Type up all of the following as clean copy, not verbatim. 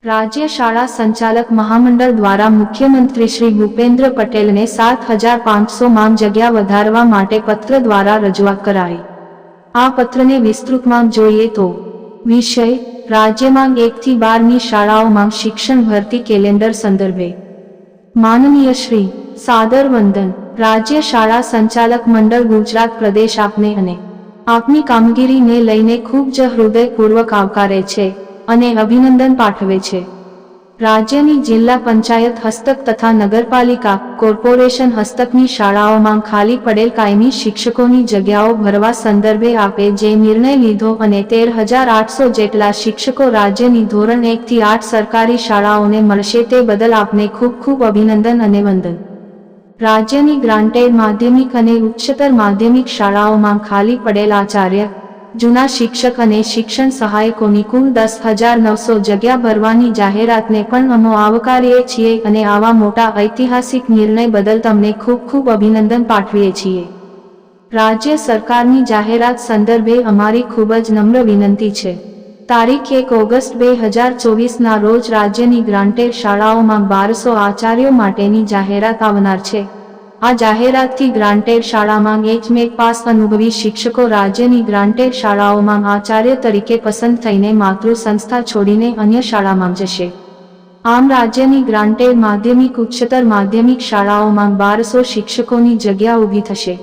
રાજ્ય શાળા સંચાલક મહામંડળ દ્વારા મુખ્યમંત્રી શ્રી ભૂપેન્દ્ર પટેલને 7500 માંગ જગ્યા વધારવા માટે પત્ર દ્વારા રજૂઆત કરાઈ। આ પત્રને વિસ્તૃતમાં જોઈએ તો વિષય રાજ્યમાં 1 થી 12 ની શાળાઓમાં શિક્ષણ ભરતી કેલેન્ડર સંદર્ભે માનનીય શ્રી સાદર વંદન। રાજ્ય શાળા સંચાલક મંડળ ગુજરાત પ્રદેશ આપને અને આપની કામગીરીને લઈને ખૂબ જ હૃદયપૂર્વક આવકારે છે અને અભિનંદન પાઠવે છે। રાજ્યની જિલ્લા પંચાયત હસ્તક તથા નગરપાલિકા કોર્પોરેશન હસ્તકની શાળાઓમાં ખાલી પડેલ કાયમી શિક્ષકોની જગ્યાઓ ભરવા સંદર્ભે આપે જે નિર્ણય લીધો અને 13,800 જેટલા શિક્ષકો રાજ્યની ધોરણ 1 થી 8 સરકારી શાળાઓને મળશે તે બદલ આપને ખૂબ ખૂબ અભિનંદન અને વંદન। રાજ્યની ગ્રાન્ટેડ માધ્યમિક અને ઉચ્ચતર માધ્યમિક શાળાઓમાં ખાલી પડેલ આચાર્ય જૂના શિક્ષક અને શિક્ષણ સહાયકોની કુલ 10,900 જગ્યા ભરવાની જાહેરાતને પણ અમે આવકારીએ છીએ અને આવા મોટા ઐતિહાસિક નિર્ણય બદલ તમને ખૂબ ખૂબ અભિનંદન પાઠવીએ છીએ। રાજ્ય સરકારની જાહેરાત સંદર્ભે અમારી ખૂબ જ નમ્ર વિનંતી છે। તારીખ 1 ઓગસ્ટ 2024 ના રોજ રાજ્યની ગ્રાન્ટેડ શાળાઓમાં 1200 આચાર્યો માટેની જાહેરાત આવનાર છે। આ જાહેરાતથી ગ્રાન્ટેડ શાળામાં HMET પાસ અનુભવી શિક્ષકો રાજ્યની ગ્રાન્ટેડ શાળાઓમાં આચાર્ય તરીકે પસંદ થઈને માતૃ સંસ્થા છોડીને અન્ય શાળામાં જશે। આમ રાજ્યની ગ્રાન્ટેડ માધ્યમિક ઉચ્ચતર માધ્યમિક શાળાઓમાં 1200 શિક્ષકોની જગ્યા ઊભી થશે।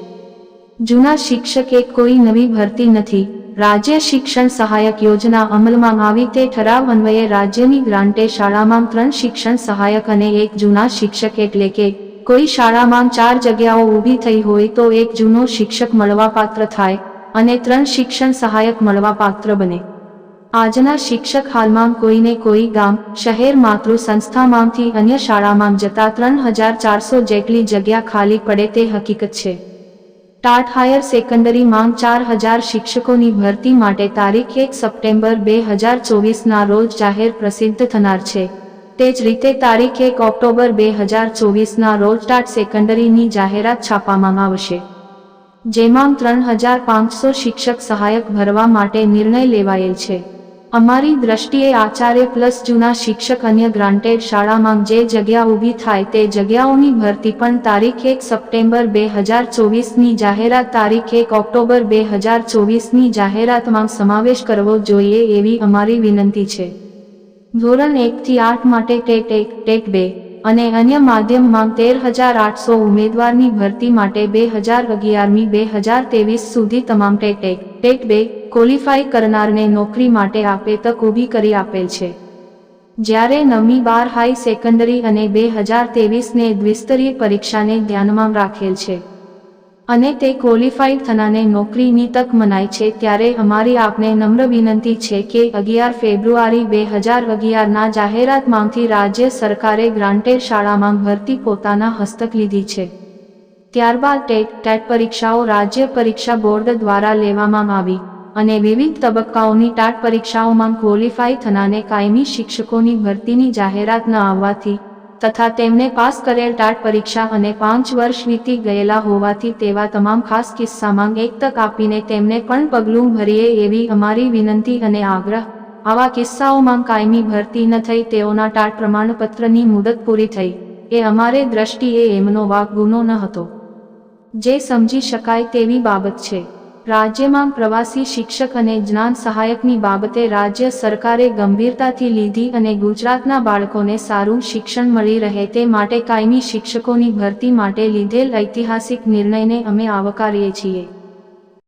જૂના શિક્ષક એક કોઈ નવી ભરતી નથી। રાજ્ય શિક્ષણ સહાયક યોજના અમલમાં આવી તે ઠરાવ અન્વયે રાજ્યની ગ્રાન્ટેડ શાળામાં 3 શિક્ષણ સહાયક અને 1 જૂના શિક્ષક એટલે કે કોઈ શાળામાં 4 જગ્યાઓ ઊભી થઈ હોય તો 1 જૂનો શિક્ષક મળવાપાત્ર થાય અને 3 શિક્ષણ સહાયક મળવાપાત્ર બને। આજના શિક્ષક હાલમાં કોઈને કોઈ ગામ શહેર માતૃ સંસ્થામાંથી અન્ય શાળામાં જતા 3,400 જેટલી જગ્યા ખાલી પડે તે હકીકત છે। ટાટ હાયર સેકન્ડરી માંગ 4,000 શિક્ષકોની ભરતી માટે તારીખ 1 સપ્ટેમ્બર 2024 ના રોજ જાહેર પ્રસિદ્ધ થનાર છે। તે જ રીતે તારીખ 1 ઓક્ટોબર 2024 ના રોજ ટાટ સેકન્ડરીની જાહેરાત છાપવામાં આવશે જેમાં 3,500 શિક્ષક સહાયક ભરવા માટે નિર્ણય લેવાયેલ છે। અમારી દ્રષ્ટિએ આચાર્ય પ્લસ જૂના શિક્ષક અન્ય ગ્રાન્ટેડ શાળામાં જે જગ્યા ઊભી થાય તે જગ્યાઓની ભરતી પણ તારીખ 1 સપ્ટેમ્બર 2024 ની જાહેરાત તારીખ 1 ઓક્ટોબર 2024 ની જાહેરાતમાં સમાવેશ કરવો જોઈએ એવી અમારી વિનંતી છે। ધોરણ 1 થી 8 માટે ટેટ 1 ટેટ 2 અને અન્ય માધ્યમમાં 13,800 ઉમેદવારની ભરતી માટે 2011મી 2023 સુધી તમામ ટેટ 1 ટેટ 2 ક્વોલિફાય કરનારને નોકરી માટે આપે તક ઊભી કરી આપેલ છે। જ્યારે 9મી 12 હાઈ સેકન્ડરી અને 2023 ને દ્વિસ્તરીય પરીક્ષાને ધ્યાનમાં રાખેલ છે અને તે ક્વોલિફાઈડ થનાને નોકરીની તક મનાય છે ત્યારે અમારી આપને નમ્ર વિનંતી છે કે 11 ફેબ્રુઆરી 2011 ના જાહેરાતમાંથી રાજ્ય સરકારે ગ્રાન્ટેડ શાળામાં ભરતી પોતાના હસ્તક લીધી છે। ત્યારબાદ ટેટ પરીક્ષાઓ રાજ્ય પરીક્ષા બોર્ડ દ્વારા લેવામાં આવી અને વિવિધ તબક્કાઓની ટાટ પરીક્ષાઓમાં ક્વોલિફાય થનાને કાયમી શિક્ષકોની ભરતીની જાહેરાત ન આવવાથી તથા તેમને પાસ કરેલ ટાટ પરીક્ષા અને 5 વર્ષ વીતી ગયેલા હોવાથી તેવા તમામ ખાસ કિસ્સામાં એક તક આપીને તેમને પણ પગલું ભરીએ એવી અમારી વિનંતી અને આગ્રહ। આવા કિસ્સાઓમાં કાયમી ભરતી ન થઈ તેઓના ટાટ પ્રમાણપત્રની મુદત પૂરી થઈ એ અમારે દ્રષ્ટિએ એમનો વાક ગુનો ન હતો જે સમજી શકાય તેવી બાબત છે। રાજ્યમાં પ્રવાસી શિક્ષક અને જ્ઞાન સહાયકની બાબતે રાજ્ય સરકારે ગંભીરતાથી લીધી અને ગુજરાતના બાળકોને સારું શિક્ષણ મળી રહે તે માટે કાયમી શિક્ષકોની ભરતી માટે લીધેલ ઐતિહાસિક નિર્ણયને અમે આવકારીએ છીએ।